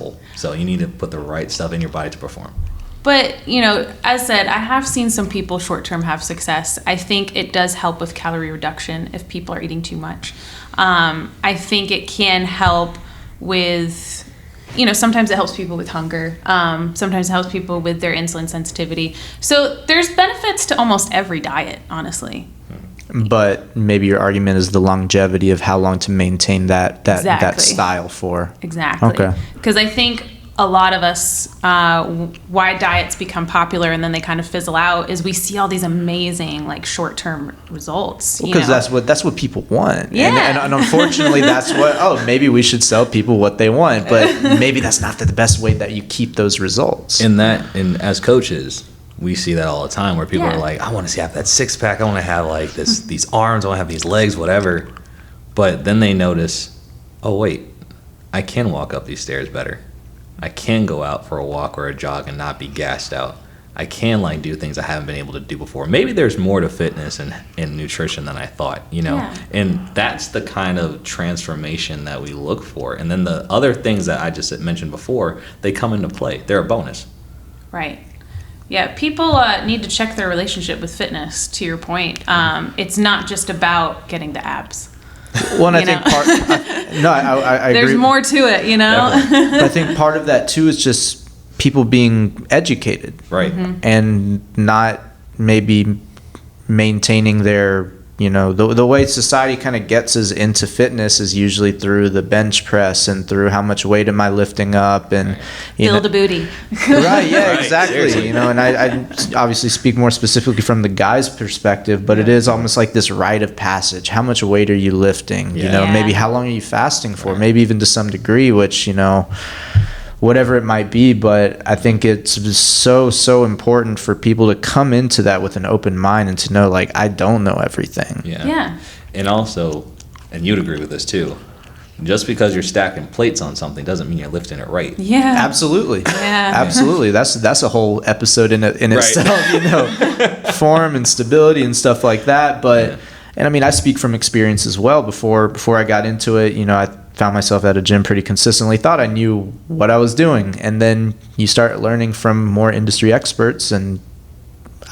simple. So you need to put the right stuff in your body to perform. But, as said, I have seen some people short-term have success. I think it does help with calorie reduction if people are eating too much. I think it can help with, sometimes it helps people with hunger. Sometimes it helps people with their insulin sensitivity. So there's benefits to almost every diet, honestly. But maybe your argument is the longevity of how long to maintain that style for. Exactly. Okay. Because I think a lot of us, why diets become popular and then they kind of fizzle out is we see all these amazing short-term results. Because that's what people want. Yeah. And unfortunately that's what, maybe we should sell people what they want, but maybe that's not the best way that you keep those results. And as coaches, we see that all the time where people are like, I want to have that six pack, I want to have these arms, I want to have these legs, whatever. But then they notice, oh wait, I can walk up these stairs better. I can go out for a walk or a jog and not be gassed out. I can do things I haven't been able to do before. Maybe there's more to fitness and nutrition than I thought, Yeah. And that's the kind of transformation that we look for. And then the other things that I just mentioned before, they come into play. They're a bonus. Right. Yeah, people need to check their relationship with fitness, to your point. It's not just about getting the abs. Well, and I think I agree. There's more to it, But I think part of that too is just people being educated, right, and not maybe maintaining their, the way society kind of gets us into fitness is usually through the bench press and through how much weight am I lifting up and build a booty. Right, yeah, Right, exactly. seriously. And I obviously speak more specifically from the guy's perspective, but it is almost like this rite of passage. How much weight are you lifting? Yeah. Maybe how long are you fasting for? Maybe even to some degree, which, whatever it might be, but I think it's so important for people to come into that with an open mind and to know, I don't know everything. Yeah. And also, and you'd agree with this too, just because you're stacking plates on something doesn't mean you're lifting it right. Yeah. Absolutely. Yeah. Absolutely. That's a whole episode in itself, form and stability and stuff like that. But, and I mean, I speak from experience as well. Before I got into it, I found myself at a gym pretty consistently, thought I knew what I was doing. And then you start learning from more industry experts and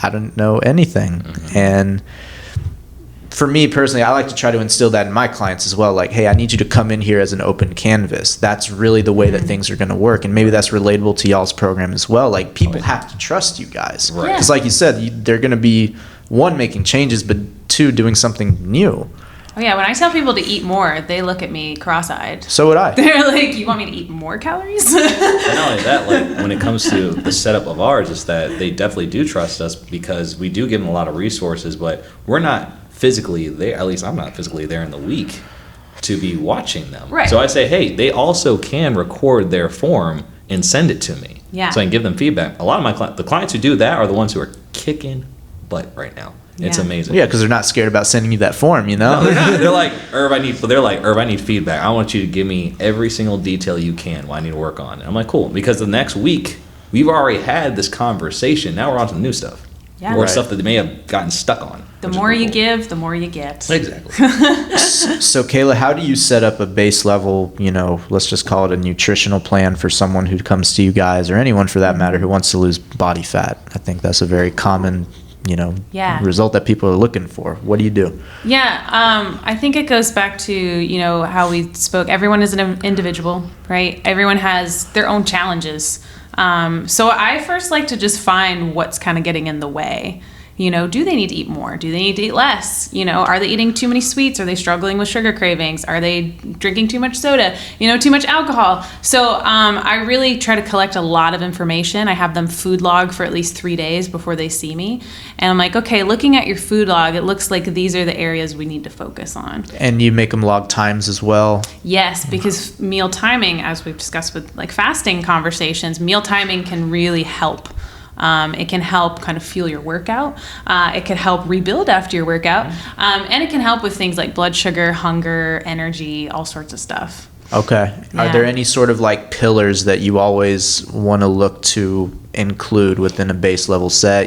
I didn't know anything. And for me personally, I like to try to instill that in my clients as well. Hey, I need you to come in here as an open canvas. That's really the way that things are going to work. And maybe that's relatable to y'all's program as well. People have to trust you guys. Right. Because like you said, they're going to be, one, making changes, but two, doing something new. Oh yeah, when I tell people to eat more, they look at me cross-eyed. So would I. They're like, you want me to eat more calories? And not only that, when it comes to the setup of ours, is that they definitely do trust us because we do give them a lot of resources, but we're not physically there, at least I'm not physically there in the week to be watching them. Right. So I say, hey, they also can record their form and send it to me. Yeah. So I can give them feedback. A lot of my the clients who do that are the ones who are kicking butt right now. It's amazing. Yeah, because they're not scared about sending you that form, No, they're not. They're like, Irv, I need feedback. I want you to give me every single detail you can what I need to work on. And I'm like, cool. Because the next week, we've already had this conversation. Now we're on to the new stuff. Yeah. Or stuff that they may have gotten stuck on. The more you give, the more you get. Exactly. So Kayla, how do you set up a base level, let's just call it a nutritional plan for someone who comes to you guys, or anyone for that matter, who wants to lose body fat? I think that's a very common result that people are looking for. What do you do? Yeah, I think it goes back to, how we spoke. Everyone is an individual, right? Everyone has their own challenges. So I first like to just find what's kind of getting in the way. Do they need to eat more? Do they need to eat less? Are they eating too many sweets? Are they struggling with sugar cravings? Are they drinking too much soda? Too much alcohol? So I really try to collect a lot of information. I have them food log for at least 3 days before they see me. And I'm like, okay, looking at your food log, it looks like these are the areas we need to focus on. And you make them log times as well? Yes, because meal timing, as we've discussed with fasting conversations, meal timing can really help. It can help kind of fuel your workout. It can help rebuild after your workout. And it can help with things like blood sugar, hunger, energy, all sorts of stuff. Okay. Yeah. Are there any sort of pillars that you always want to look to include within a base level set?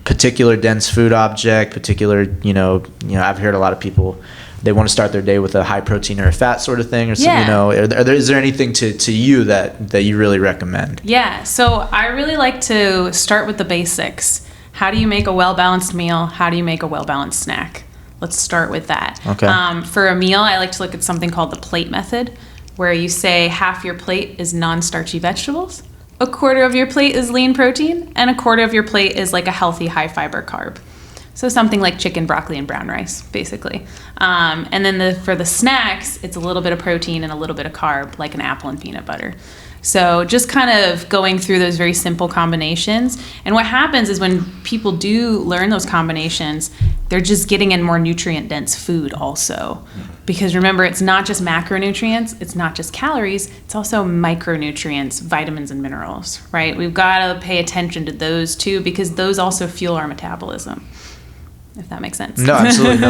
Particular dense food object, particular, I've heard a lot of people they want to start their day with a high protein or a fat sort of thing, or something, Yeah. you know, is there anything to you that you really recommend? Yeah, so I really like to start with the basics. How do you make a well-balanced meal? How do you make a well-balanced snack? Let's start with that. Okay. For a meal, I like to look at something called the plate method, where you say half your plate is non-starchy vegetables, a quarter of your plate is lean protein, and a quarter of your plate is like a healthy high-fiber carb. So something like chicken, broccoli, and brown rice, basically. And then for the snacks, it's a little bit of protein and a little bit of carb, like an apple and peanut butter. So just kind of going through those very simple combinations. And what happens is when people do learn those combinations, they're just getting in more nutrient-dense food also. Because remember, it's not just macronutrients, it's not just calories, it's also micronutrients, vitamins and minerals, right? We've got to pay attention to those too, because those also fuel our metabolism, if that makes sense. No, absolutely not.